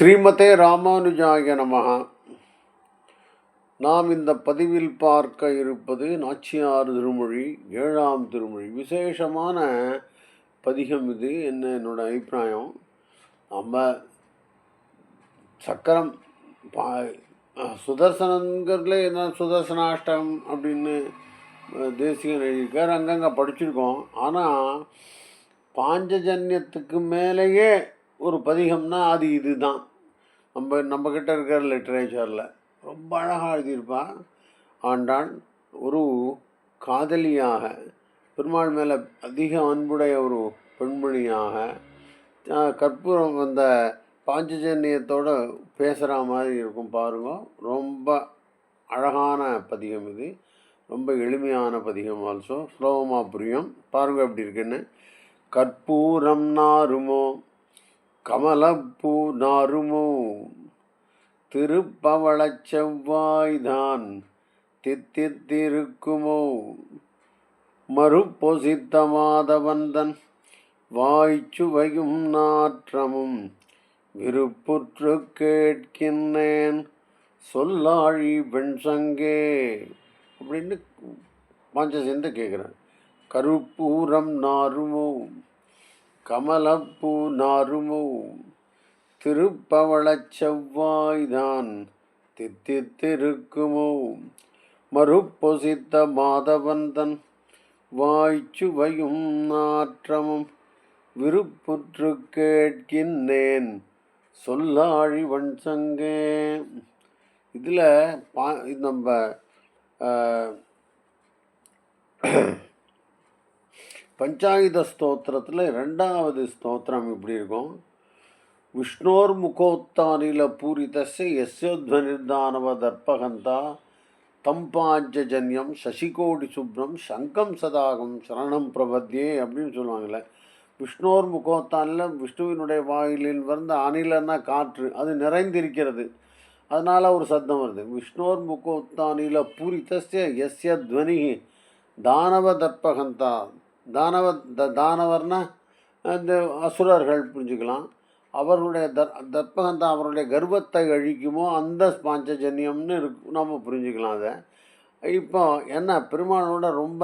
ஸ்ரீமதே ராமானுஜாய நமஹ. நாம் இந்த பதிவில் பார்க்க இருப்பது நாச்சியார் திருமொழி, 7ஆம் திருமொழி. விசேஷமான பதிகம் இது. என்னோட அபிப்பிராயம், நம்ம சக்கரம் சுதர்சனங்கிறதுல என்ன சுதர்சனாஷ்டகம் அப்படின்னு தேசிகன் எழுதியிருக்கார், அங்கங்கே படிச்சிருக்கோம். ஆனால் பாஞ்சஜன்யத்துக்கு மேலேயே ஒரு பதிகம்னா அது இது தான். நம்மக்கிட்ட இருக்கிற லிட்ரேச்சரில் ரொம்ப அழகாக எழுதியிருப்பான். ஆண்டாள் ஒரு காதலியாக, பெருமாள் மேலே அதிக அன்புடைய ஒரு பெண்மணியாக, கற்பூரம் அந்த பாஞ்சஜன்யத்தோடு பேசுகிற மாதிரி இருக்கும். பாருங்க, ரொம்ப அழகான பதிகம் இது. ரொம்ப எளிமையான பதிகம், ஆல்சோ ஸ்லோகமாக புரியும். பாருங்கள் எப்படி இருக்குன்னு. கற்பூரம் நாருமோ கமலப்பூ நாருமோ, திருப்பவளச் செவ்வாய்தான் தித்தித்திருக்குமோ, மறுப்பொசித்த மாதவந்தன் வாய்ச்சுவையும் நாற்றமும் விருப்புற்று கேட்கின்றேன் சொல்லாழி வெண்சங்கே அப்படின்னு பாஞ்சஜன்யத்தை கேட்குறேன். கருப்பூரம் நாருமோ கமலப்பூ நாருமோ, திருப்பவளச் செவ்வாய்தான் தித்தித்திருக்குமோ, மறுப்பொசித்த மாதவந்தன் வாய்ச்சுவையும் நாற்றமும் விருப்புற்று கேட்கின்றேன் சொல்லாழி வன்சங்கே. இதில் நம்ம பஞ்சாயுத ஸ்தோத்திரத்தில் 2வது ஸ்தோத்திரம் இப்படி இருக்கும். விஷ்ணோர் முகோத்தானில பூரிதஸ்ய யஸ்யோத்வனிர்தானவ தர்ப்பகந்தா தம் பாஞ்சஜன்யம் சசிகோடி சுப்ரம் சங்கம் சதாகம் சரணம் பிரபத்யே அப்படின்னு சொல்லுவாங்களே. விஷ்ணோர் முகோத்தானில் விஷ்ணுவினுடைய வாயிலில் வந்து அணிலன்னா காற்று, அது நிறைந்திருக்கிறது, அதனால் ஒரு சத்தம் வருது. விஷ்ணோர் முகோத்தானில பூரிதஸ்ய யஸ்ய துவனி தானவ தர்ப்பகந்தா. தானவர்னா இந்த அசுரர்கள் புரிஞ்சுக்கலாம். அவர்களுடைய தர்ப்பகந்தா அவருடைய கர்வத்தை அழிக்குமோ அந்த பாஞ்சஜன்யம்னு நம்ம புரிஞ்சுக்கலாம். அதை இப்போ என்ன, பெருமாளோட ரொம்ப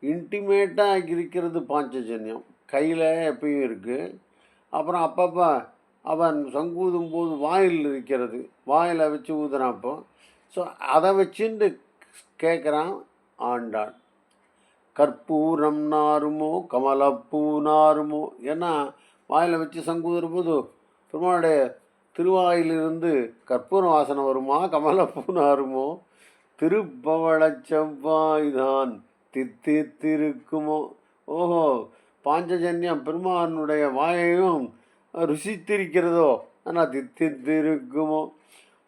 இன்டிமேட்டாக இருக்கிறது பாஞ்சஜன்யம், கையில் எப்பயும் இருக்குது. அப்புறம் அப்பப்போ அவன் சங்கூதும் போது வாயில் இருக்கிறது, வாயில் வச்சு ஊதுறாப்போ. ஸோ அதை வச்சுட்டு கேட்குறான் ஆண்டாள். கற்பூரம் நாருமோ கமலப்பூ நாருமோ, ஏன்னா வாயில் வச்சு சங்கூதுற போது பெருமாளுடைய திருவாயிலிருந்து கற்பூரம் வாசனை வருமா, கமலப்பூ நாருமோ, திருப்பவளச் செவ்வாய்தான் தித்தித்திருக்குமோ. ஓஹோ, பாஞ்சஜன்யம் பெருமானுடைய வாயையும் ருசித்திருக்கிறதோ, ஆனால் தித்தித்திருக்குமோ.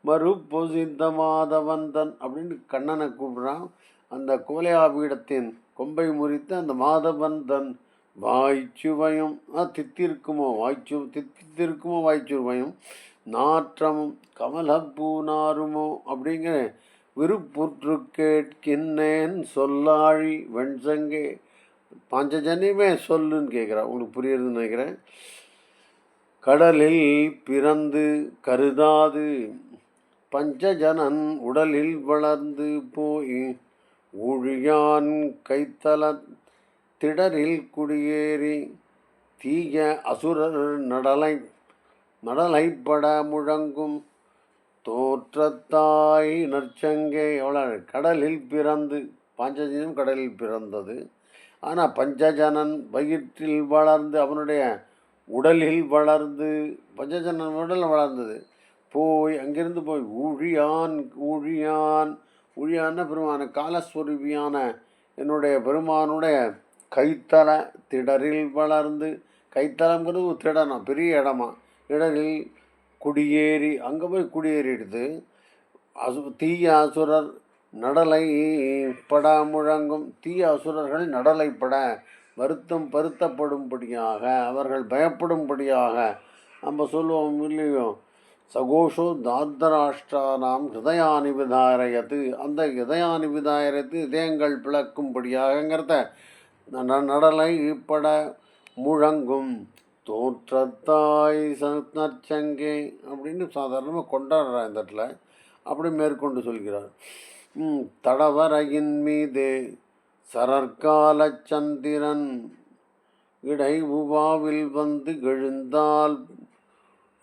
மறுப்பொசித்த மாதவந்தன் அப்படின்னு கண்ணனை கூப்பிடுறான். அந்த கோலையாபீடத்தின் கொம்பை முறித்து அந்த மாதவந்தன் வாய்ச்சுவையும் தித்திருக்குமோ, தித்திருக்குமோ வாய்ச்சுவையும் நாற்றமும் கமலப்பூ நாருமோ அப்படிங்கிற விருப்புற்று கேட்கின்றேன் சொல்லாழி வெண்சங்கே. பாஞ்சஜன்யமே சொல்லுன்னு கேட்குறா, உங்களுக்கு புரியுறதுன்னு நினைக்கிறேன். கடலில் பிறந்து கருதாது பஞ்சஜனன் உடலில் வளர்ந்து போய் ஊழியான் கைத்தல திடரில் குடியேறி தீய அசுரர் நடலைப்பட முழங்கும் தோற்றத்தாய் நற்சங்கே. எவ்வளோ கடலில் பிறந்து, பாஞ்சஜன்யம் கடலில் பிறந்தது. ஆனால் பஞ்சஜனன் வயிற்றில் வளர்ந்து, அவனுடைய உடலில் வளர்ந்து, பஞ்சஜனன் உடலில் வளர்ந்தது. போய் அங்கிருந்து போய் ஊழியான்னு பெருமான காலஸ்வரூபியான என்னுடைய பெருமானுடைய கைத்தல திடரில் வளர்ந்து, கைத்தலங்கிறது ஒரு திடனா, பெரிய இடமா, இடரில் குடியேறி, அங்கே போய் குடியேறிடுது. தீய அசுரர் நடலை பட முழங்கும், தீய அசுரர்கள் நடலைப்பட வருத்தப்படும்படியாக, அவர்கள் பயப்படும்படியாக, நம்ம சொல்லுவோம் இல்லையோ, சகோஷோ தாத்தராஷ்டிரானாம் ஹிருதயானி விதாரயத்து, அந்த ஹிருதயானி விதாரத்து இதயங்கள் பிளக்கும்படியாகங்கிறத நடலை பட முழங்கும் தோற்றத்தாய் நற்சங்கே அப்படின்னு சாதாரணமாக கொண்டாடுறார் இந்த இடத்துல. அப்படி மேற்கொண்டு சொல்கிறார். தடவரையின் மீதே சரற்கால சந்திரன் இடை உவாவில் வந்து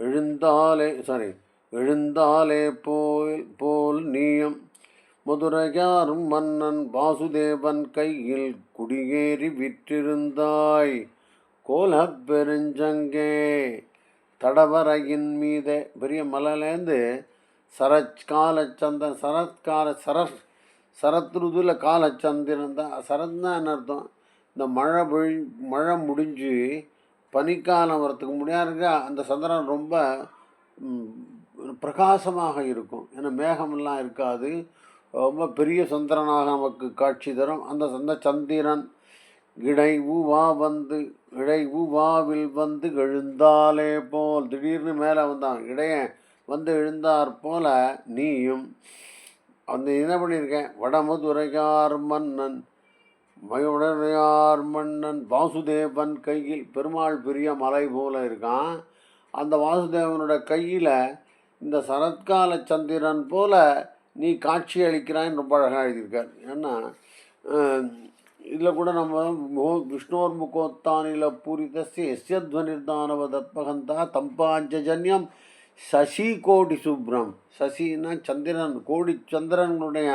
எழுந்தாலே போல் நீயம் மதுரையாரும் மன்னன் வாசுதேவன் கையில் குடியேறி விற்றிருந்தாய் கோலப் பெருஞ்சங்கே. தடவரையின் மீதே பெரிய மலையிலேருந்து சரத்ருதுல காலச்சந்திரன் தான். சரத்னா என்ன அர்த்தம்? இந்த மழை முடிஞ்சு பனிக்காலம் வரத்துக்கு முன்னாடி அந்த சந்திரன் ரொம்ப பிரகாசமாக இருக்கும். ஏன்னா மேகமெல்லாம் இருக்காது, ரொம்ப பெரிய சந்திரனாக நமக்கு காட்சி தரும். அந்த சந்திரன் இடை உவாவில் வந்து எழுந்தாலே போல், திடீர்னு மேலே வந்தான், இடைய வந்து எழுந்தார் போல நீயும் அந்த என்ன பண்ணியிருக்கேன். வடமதுரையார் மன்னன் வாசுதேவன் கையில், பெருமாள் பெரிய மலை போல இருக்கான். அந்த வாசுதேவனோட கையில் இந்த சரத்கால சந்திரன் போல நீ காட்சி அளிக்கிறான்னு ரொம்ப அழகாக எழுதியிருக்கார். ஏன்னா இதில் கூட நம்ம விஷ்ணோர் முகோத்தானில பூரிதஸ்ய எஸ்யத்வனிர்தானவதத்பகந்தா தம்பாஞ்சஜன்யம் சசி கோடி சுப்ரம். சசின்னா சந்திரன், கோடி சந்திரனுடைய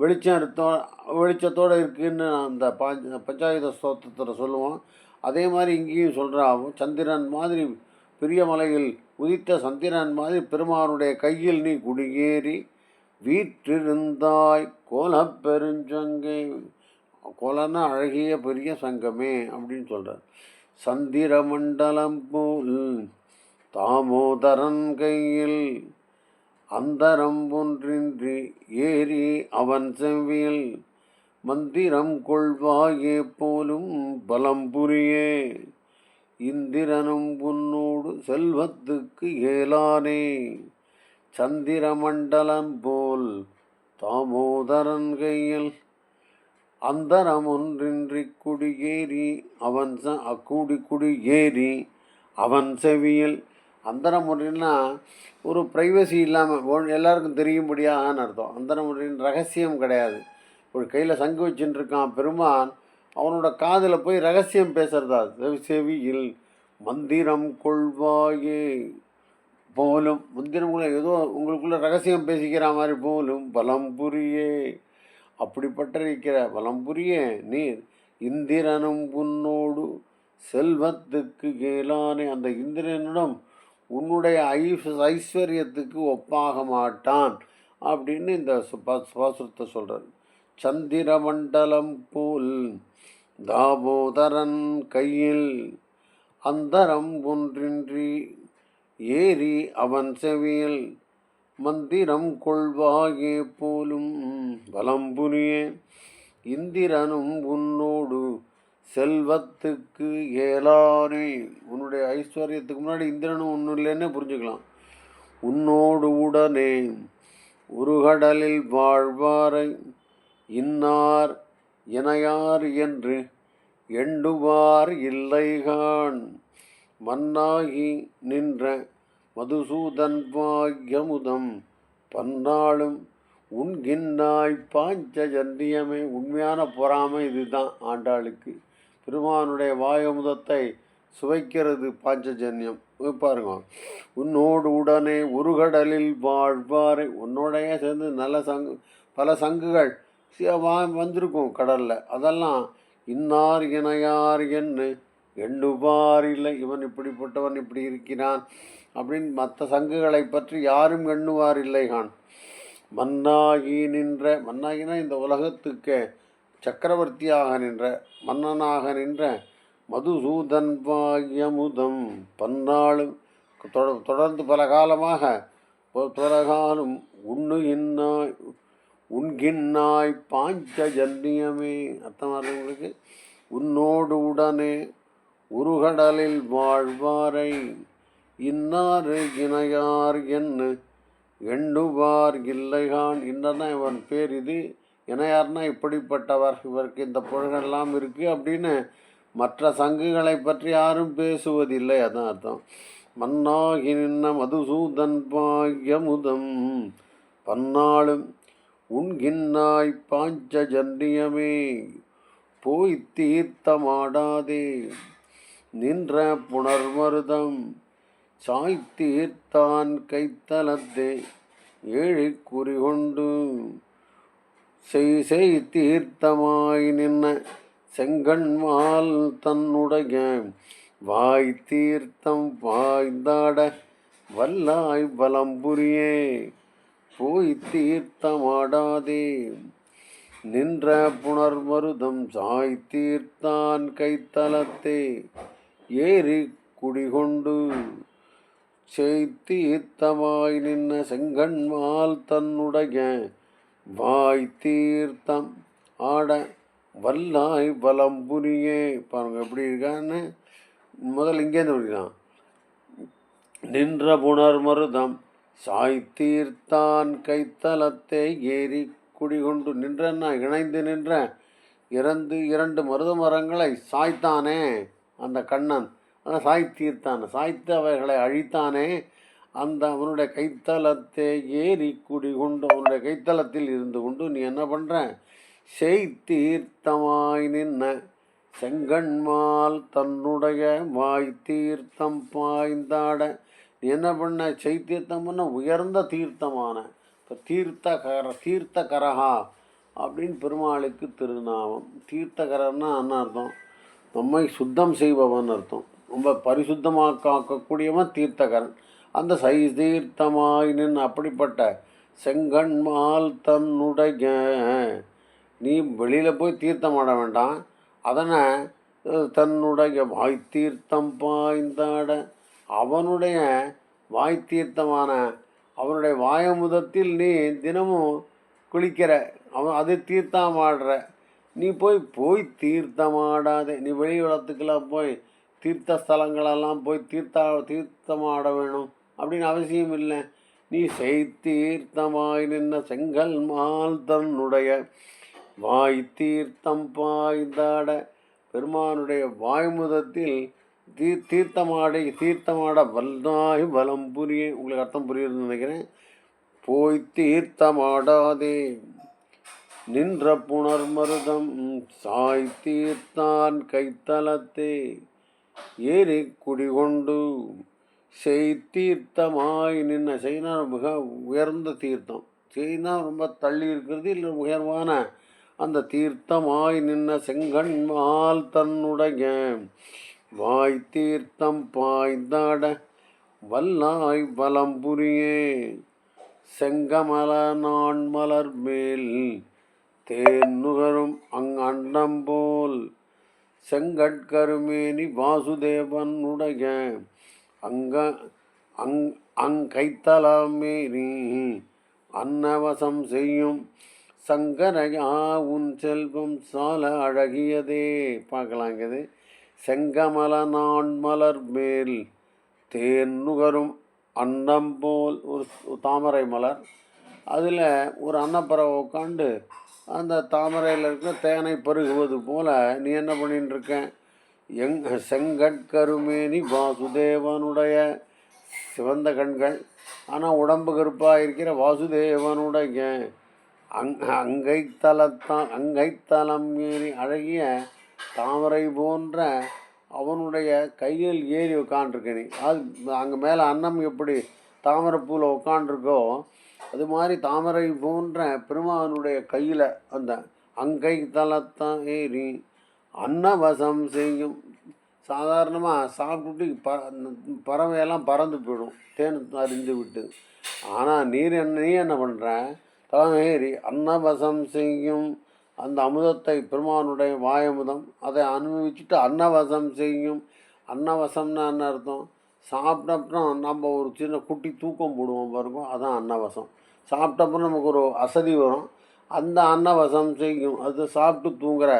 வெளிச்சத்தோடு இருக்குதுன்னு அந்த பஞ்சாயுத ஸ்தோத்திரத்தில் சொல்லுவோம். அதே மாதிரி இங்கேயும் சொல்கிறாவும், சந்திரன் மாதிரி பெரிய மலையில் உதித்த சந்திரன் மாதிரி பெருமானுடைய கையில் நீ குடியேறி வீற்றிருந்தாய் கோலப் பெருஞ்சங்கே. கோலன்னா அழகிய பெரிய சங்கமே அப்படின்னு சொல்கிறார். சந்திர மண்டலம் போல் தாமோதரன் கையில் அந்தரம் ஒன்றின்றி ஏறி அவன் செவ்வியில் மந்திரம் கொள்வாயே போலும் பலம்புரியே இந்திரனும் உன்னோடு செல்வத்துக்கு ஏலானே. சந்திர மண்டலம் போல் தாமோதரன் கையில் அந்தரம் ஒன்றின்றி குடியேறி அவன் செவியில். அந்தரம் ஒன்றின்னா ஒரு ப்ரைவசி இல்லாமல் எல்லாருக்கும் தெரியும்படியாகன்னு அர்த்தம். அந்தரம் ஒன்றின் ரகசியம் கிடையாது. ஒரு கையில் சங்கு வச்சுட்டு இருக்கான் பெருமான், அவனோட காதில் போய் ரகசியம் பேசுகிறதா. செவியில் மந்திரம் கொள்வாயே போலும், மந்திரங்களை ஏதோ உங்களுக்குள்ள ரகசியம் பேசிக்கிற மாதிரி போலும் பலம்புரியே. அப்படிப்பட்டிருக்கிற பலம்புரியே நீர் இந்திரனும் உன்னோடு செல்வத்துக்கு கேளானே. அந்த இந்திரனிடம் உன்னுடைய ஐஸ்வர்யத்துக்கு ஒப்பாக மாட்டான் அப்படின்னு இந்த பாசுரத்தை சொல்கிறார். சந்திர மண்டலம் போல் தாமோதரன் கையில் அந்தரம் ஒன்றின்றி ஏறி அவன் செவியில் மந்திரம் கொள்வாயே போலும் பலம்புரியே இந்திரனும் உன்னோடு செல்வத்துக்கு ஏலானே. உன்னுடைய ஐஸ்வர்யத்துக்கு முன்னாடி இந்திரனும் ஒன்றும் இல்லைன்னு புரிஞ்சுக்கலாம். உன்னோடு உடனே உருகடலில் வாழ்வாரை இன்னார் இணையார் என்று எண்ணுவார் இல்லைகான் மன்னாகி நின்ற மதுசூதன் பாக்யமுதம் பன்னாளும் உண்கின்னாய் பாஞ்சஜன்யமே. உண்மையான பொறாமை இதுதான் ஆண்டாளுக்கு. பெருமானுடைய வாயமுதத்தை சுவைக்கிறது பாஞ்சஜன்யம். பாருங்க, உன்னோடு உடனே ஒரு கடலில் வாழ்வாரை, உன்னோடைய சேர்ந்து பல சங்குகள் வந்திருக்கும் கடலில். அதெல்லாம் இன்னார் இணையார் என்று எண்ணுவார் இல்லை. இவன் இப்படிப்பட்டவன் இப்படி இருக்கிறான் அப்படின்னு மற்ற சங்குகளை பற்றி யாரும் எண்ணுவார் இல்லைகான். மன்னாகி நின்ற, மன்னாகினா இந்த உலகத்துக்கு சக்கரவர்த்தியாக நின்ற, மன்னனாக நின்ற மதுசூதன் பாக்யமுதம் பன்னாளும், தொடர்ந்து பல காலமாக பிறகாலும் உண்கின்னாய் பாஞ்சஜன்யமே. அர்த்தமானவங்களுக்கு உன்னோடு உடனே உருகடலில் வாழ்வாரை இன்னாறு இணையார் என்று எண்ணுவார் இல்லைகான். இன்னதான் இவன் பேர், இது இணையார்னா இப்படிப்பட்டவர், இவருக்கு இந்த புகழெல்லாம் இருக்குது அப்படின்னு மற்ற சங்குகளை பற்றி யாரும் பேசுவதில்லை. அதான் அர்த்தம். மன்னாகி நின்ன மதுசூதன் பாயமுதம் பன்னாளும் உண்கின்னாய் பாஞ்சஜன்யமே போய் தீர்த்தமாடாதே நின்ற புணர்மருதம் சாய்த்தீர்த்தான் கைத்தலத்தே ஏழை குறிகொண்டு செய் தீர்த்தமாய் நின்ன செங்கண்மால் தன்னுடைய வாய் தீர்த்தம் பாய்ந்தாட வல்லாய் பலம்புரியே போய் தீர்த்தமாடாதே நின்ற புணர்மருதம் சாய் தீர்த்தான் கைத்தலத்தே ஏறி குடிகொண்டு செய்தீர்த்தமாய் நின்ன செங்கண்மால் தன்னுடைய வாய் தீர்த்தம் ஆட வல்லாய் பலம்புரியே. பாருங்க எப்படி இருக்கான்னு. முதல்ல இங்கேருந்து முடிக்கலாம். நின்ற புணர்மருதம் சாய் தீர்த்தான் கைத்தலத்தை ஏறி குடிகொண்டு நின்றன்னா இணைந்து நின்ற இரண்டு மருத மரங்களை சாய்த்தானே அந்த கண்ணன். அதான் சாய் தீர்த்தான், சாய்த்து அவைகளை அழித்தானே அந்த அவனுடைய கைத்தலத்தை ஏறி குடிகொண்டு அவனுடைய கைத்தலத்தில் இருந்து கொண்டு நீ என்ன பண்ணுற? தீர்த்தமாய் நின்ன செங்கண்மால் தன்னுடைய வாய் தீர்த்தம் பாய்ந்தாட நீ என்ன பண்ண? தீர்த்தம்னா உயர்ந்த தீர்த்தமான இப்போ தீர்த்தகரஹா அப்படின்னு பெருமாளுக்கு திருநாமம். தீர்த்தகரன்னா என்ன அர்த்தம்? நம்மை சுத்தம் செய்பவன் அர்த்தம். ரொம்ப பரிசுத்தமாக்கக்கூடியவன் தீர்த்தகரன். அந்த தீர்த்தமாய் நின்று அப்படிப்பட்ட செங்கண்மால் தன்னுடைய நீ வெளியில் போய் தீர்த்தம் ஆட வேண்டாம். அதனை தன்னுடைய வாய் தீர்த்தம் பாய்ந்தாட அவனுடைய வாய் தீர்த்தமான அவனுடைய வாயமுதத்தில் நீ தினமும் குளிக்கிற, அவன் அது தீர்த்தமாடுற. நீ போய் தீர்த்தமாடாதே. நீ வெளி உலகத்துக்கெல்லாம் போய் தீர்த்த ஸ்தலங்களெல்லாம் போய் தீர்த்தமாட வேணும் அப்படின்னு அவசியம் இல்லை. நீ தீர்த்தமாய் நின்ன செங்கல் மால் தன்னுடைய வாய் தீர்த்தம் பாய்ந்தாட பெருமானுடைய வாய்முதத்தில் தீர்த்தமாட வல்லாய் வலம் புரிய. உங்களுக்கு அர்த்தம் புரியுதுன்னு நினைக்கிறேன். போய் தீர்த்தமாடாதே நின்ற புணர்மருதம் சாய் தீர்த்தான் கைத்தலத்தே ஏறி குடிகொண்டு தீர்த்தமாய் நின்ன. செய்னா மிக உயர்ந்த தீர்த்தம். செய்னா ரொம்ப தள்ளி இருக்கிறது, இல்லை உயர்வான அந்த தீர்த்தமாய் நின்ன செங்கண்மால் தன்னுடைய வாய் தீர்த்தம் பாய்ந்தாட வல்லாய் பலம்புரியே செங்கமல நான் மலர் மேல் தேன்னுகரும் அண்டம்போல் செங்கட்கருமேனி வாசுதேவனுடைய அங்கைத்தலமேனி அன்னவசம் செய்யும் சங்கரையா உன் செல்வம் சால அழகியதே. பார்க்கலாங்கிறது. செங்கமல நான் மலர் மேல் தேன்னுகரும் அன்னம் போல் ஒரு தாமரை மலர், அதில் ஒரு அன்னப்பறவை உட்காண்டு அந்த தாமரையில் இருக்கிற தேனை பருகுவது போல் நீ என்ன பண்ணின்னு இருக்க? செங்கட்கருமேனி வாசுதேவனுடைய சிவந்த கண்கள், ஆனால் உடம்பு கருப்பாக இருக்கிற வாசுதேவனுடைய அங்கைத்தலம் ஏறி அழகிய தாமரை போன்ற அவனுடைய கையில் ஏறி உட்காண்டிருக்க நீ. அது அங்கே மேலே அன்னம் எப்படி தாமரைப்பூவில் உட்காண்டிருக்கோ அது மாதிரி தாமரை போன்ற பெருமானுடைய கையில் அந்த அங்கைத்தலத்தான் ஏறி அன்னவசம் செய்யும். சாதாரணமாக சாப்பிட்டுட்டு பறவையெல்லாம் பறந்து போயிடும் தேன் அறிந்து விட்டு. ஆனால் நீ என்ன பண்ணுற? தலைமேறி அன்னவசம் செய்யும் அந்த அமுதத்தை பெருமானுடைய வாயமுதம் அதை அனுபவிச்சுட்டு அன்னவசம் செய்யும். அன்னவசம்னா என்ன அர்த்தம்? சாப்பிட்டப்புறம் நம்ம ஒரு சின்ன குட்டி தூக்கம் போடுவோம் பாருங்க, அதான் அன்னவசம். சாப்பிட்டப்புறம் நமக்கு ஒரு அசதி வரும், அந்த அன்னவசம் செய்யும். அது சாப்பிட்டு தூங்குற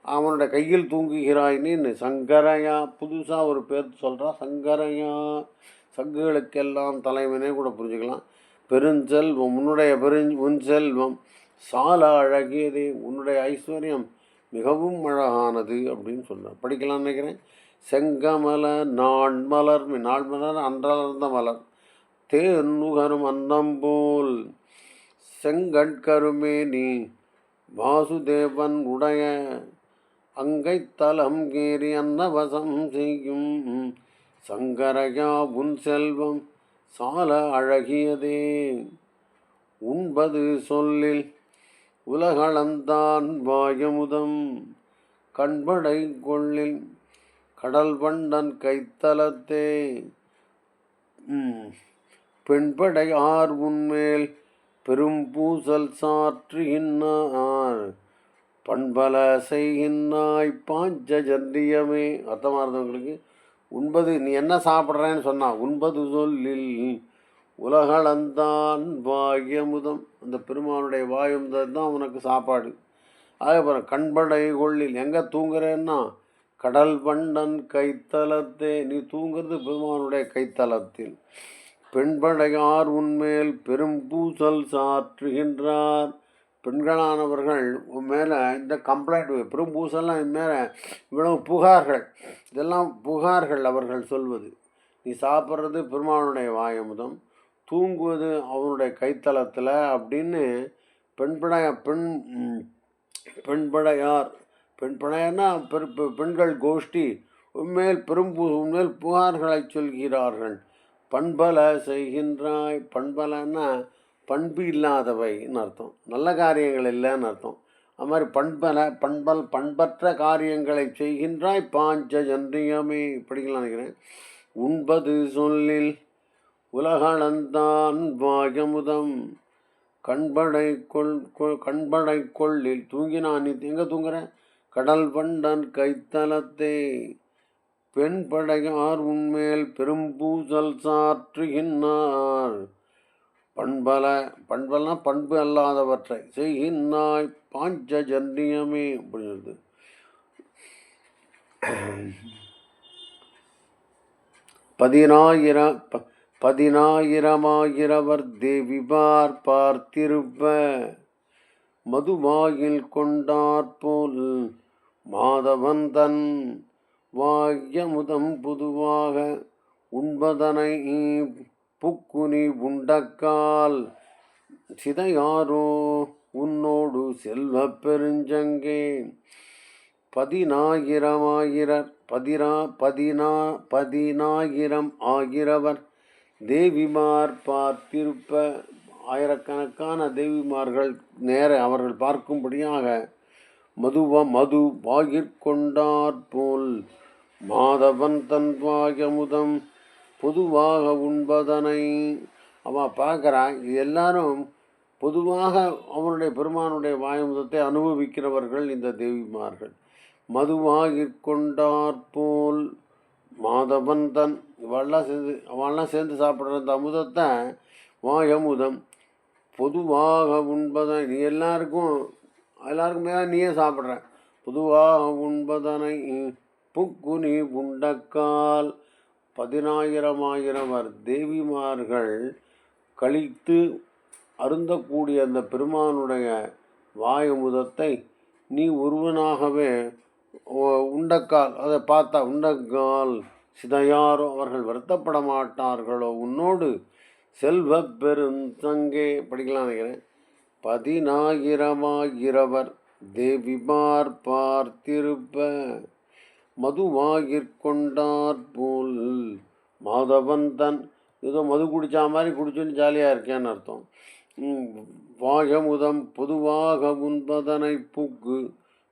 அவனுடைய கையில் தூங்குகிறாயின்னு சங்கரையா புதுசாக ஒரு பேர் சொல்கிறா. சங்கரையா சங்குகளுக்கெல்லாம் தலைவனே கூட புரிஞ்சுக்கலாம். பெருஞ்செல்வம் உன்னுடைய உன் செல்வம் சால அழகியதே. உன்னுடைய ஐஸ்வர்யம் மிகவும் அழகானது அப்படின்னு சொல்கிறார். படிக்கலாம்னு நினைக்கிறேன். செங்கமல நாண்மலர், நாள்மலர் அன்றலர்ந்த மலர், தேன் நுகரும் அன்னம்போல் செங்கட்கருமேனி வாசுதேவன் உடைய அங்கை தலம் கேறி அன்னவசம் செய்யும் சங்கரயா உன் செல்வம் சால அழகியதே. உண்பது சொல்லில் உலகளந்தான் வாயமுதம் கண்படை கொள்ளில் கடல் வண்டன் கைத்தலத்தே. பெண்படை ஆர் உன்மேல் பெரும் பூசல் சாற்றுகின்னார் பண்பல செய்கின்னாய் பாஞ்சஜன்யமே. அர்த்தமாக இருந்தவங்களுக்கு உண்பது, நீ என்ன சாப்பிட்றேன்னு சொன்னா, உண்பது சொல்லில் உலகளந்தான் வாயமுதம், அந்த பெருமானுடைய வாயமுதம் தான் உனக்கு சாப்பாடு. அதுக்கப்புறம் கண்படை கொள்ளில், எங்கே தூங்குறேன்னா கடல் வண்டன் கைத்தலத்தே, நீ தூங்குறது பெருமானுடைய கைத்தலத்தில். பெண்படையார் உன்மேல் பெரும் பூசல் சாற்றுகின்றார், பெண்களானவர்கள் உன் மேலே இந்த கம்ப்ளைண்ட், பெரும் பூசல்லாம் என் மேலே இவ்வளவு புகார்கள், இதெல்லாம் புகார்கள் அவர்கள் சொல்வது. நீ சாப்பிட்றது பெருமானுடைய வாயமுதம், தூங்குவது அவனுடைய கைத்தலத்தில் அப்படின்னு பெண்படையார், பெண்படையன்னா பெண்கள் கோஷ்டி உண்மையில் உண்மையில் புகார்களை சொல்கிறார்கள். பண்பல செய்கின்றாய், பண்பலன்னா பண்பு இல்லாதவைன்னு அர்த்தம், நல்ல காரியங்கள் இல்லைன்னு அர்த்தம். அது மாதிரி பண்பற்ற காரியங்களை செய்கின்றாய் பாஞ்சஜன்யமே. படிக்கலாம் நினைக்கிறேன். உண்பது சொல்லில் உலகளந்தான் வாயமுதம் கண்படை கொள்ளில், தூங்கினான், நீ எங்கே தூங்குற, கடல் வண்டன் கைத்தலத்தே. பெண் படையார் உன்மேல் பெரும் பூசல் சாற்றுகின்னார் பண்பல்னா பண்பு அல்லாதவற்றை செய்கின்னாய் பாஞ்சஜன்யமே அப்படிங்கிறது. பதினாயிரமாயிரவர் தேவிபார் பார்த்திருப்ப மதுவாயில் கொண்டாற்போல் மாதவன் தன் வாயமுதம் பொதுவாக உண்பதனை புக்குனி உண்டக்கால் சிதையாரோ உன்னோடு செல்வ பெருஞ்சங்கே. பதினாயிரம் ஆகிறவர் தேவிமார் பார்த்திருப்ப, ஆயிரக்கணக்கான தேவிமார்கள் நேர அவர்கள் பார்க்கும்படியாக மது வாயிற்கொண்டாற்போல் மாதவன் தன் வாயமுதம் பொதுவாக உண்பதனை அவன் பார்க்குறான். இது எல்லாரும் பொதுவாக அவனுடைய பெருமானுடைய வாயமுதத்தை அனுபவிக்கிறவர்கள் இந்த தேவிமார்கள். மதுவாயிற்கொண்டாற்போல் மாதவன் தன், அவெல்லாம் சேர்ந்து சாப்பிட்ற அந்த அமுதத்தை வாயமுதம் பொதுவாக உண்பதை, நீ எல்லாருக்கும் மேலே நீயே சாப்பிட்ற, பொதுவாக உண்பதனை புக்குனி உண்டக்கால். 10,000 தேவிமார்கள் கழித்து அருந்தக்கூடிய அந்த பெருமானுடைய வாயமுதத்தை நீ ஒருவனாகவே உண்டக்கால், அதை பார்த்தா உண்டக்கால் சிதையாரோ அவர்கள் வருத்தப்பட மாட்டார்களோ உன்னோடு செல்வ பெருந்தங்கே. படிக்கலாம் நினைக்கிறேன். 10,000 தேவிமார் பார்த்திருப்ப மதுவாயிற்கொண்டாற்போல் மாதவன் தன், ஏதோ மது குடித்தா மாதிரி குடிச்சுன்னு ஜாலியாக இருக்கேன்னு அர்த்தம். வாயமுதம் பொதுவாக உண்பதனை புக்கு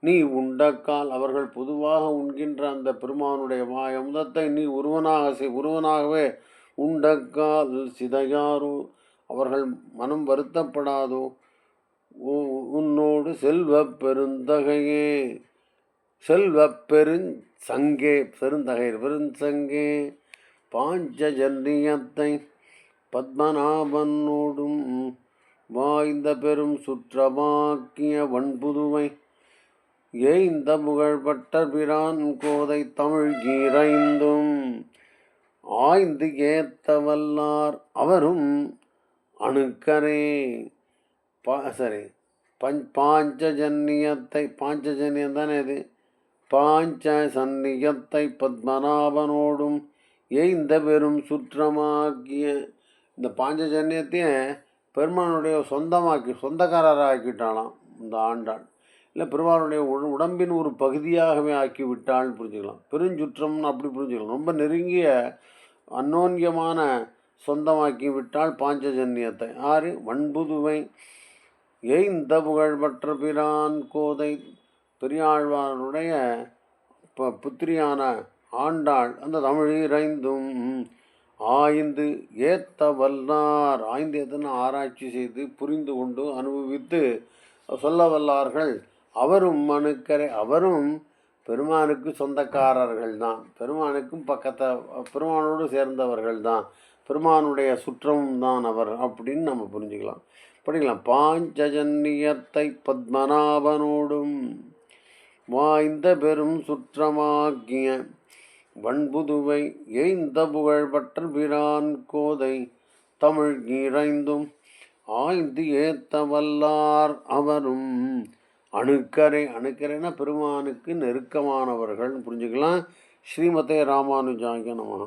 நீ உண்டக்கால், அவர்கள் பொதுவாக உண்கின்ற அந்த பெருமானுடைய வாயமுதத்தை நீ ஒருவனாகவே உண்டக்கால் சிதையாரோ அவர்கள் மனம் வருத்தப்படாதோ உன்னோடு செல்வ பெருந்தகையே. செல்வ பெருஞ்சங்கே, பெருந்தகை பெருஞ்சங்கே பாஞ்சஜன்யத்தை பத்மநாபனோடும் வாய்ந்த பெரும் சுற்றமாக்கிய வன்புதுவை ஏய்ந்த புகழ்பட்ட பிரான் கோதை தமிழ் கீரைந்தும் ஆய்ந்து ஏத்த வல்லார் அவரும் அணுக்கரே. பாஞ்சஜன்யத்தை பாஞ்சஜன்யம் தானே இது. பாஞ்ச சந்நியத்தை பத்மநாபனோடும் ஏய்ந்த பெரும் சுற்றமாக்கிய இந்த பாஞ்சஜன்யத்தையும் பெருமானுடைய சொந்தக்காரராக்கிட்டாலாம் இந்த ஆண்டாள். இல்லை பெருமானுடைய உடம்பின் ஒரு பகுதியாகவே ஆக்கி விட்டாள்னு புரிஞ்சுக்கலாம். பெருஞ்சுற்றம்னு அப்படி புரிஞ்சுக்கலாம். ரொம்ப நெருங்கிய அந்யோன்யமான சொந்தமாக்கி விட்டாள் பாஞ்சஜன்யத்தை. ஆறு வன்புதுவை ஏய்ந்த புகழ்பற்ற பிரான் கோதை பெரியாழ்வாருடைய புத்திரியான ஆண்டாள் அந்த தமிழிரைந்தும் ஆய்ந்து ஏத்த வல்லார். ஆய்ந்து ஏத்தன்னு ஆராய்ச்சி செய்து புரிந்து கொண்டு அனுபவித்து சொல்ல வல்லார்கள். அவரும் மனுக்கரை அவரும் பெருமானுக்கு சொந்தக்காரர்கள் தான். பெருமானுக்கும் பெருமானோடு சேர்ந்தவர்கள் தான். பெருமானுடைய சுற்றமும் தான் அவர் அப்படின்னு நம்ம புரிஞ்சுக்கலாம், படிக்கலாம். பாஞ்சஜன்யத்தை பத்மநாபனோடும் வாய்ந்த பெரும் சுற்றமாக்கிய வன்புதுவை ஏய்ந்த புகழ்பற்ற பிரான் கோதை தமிழ் இறைந்தும் ஆய்ந்து ஏத்த வல்லார் அவரும் அணுக்கரைனா பெருமானுக்கு நெருக்கமானவர்கள் புரிஞ்சுக்கலாம். ஸ்ரீமதே ராமானுஜாய நமஹ.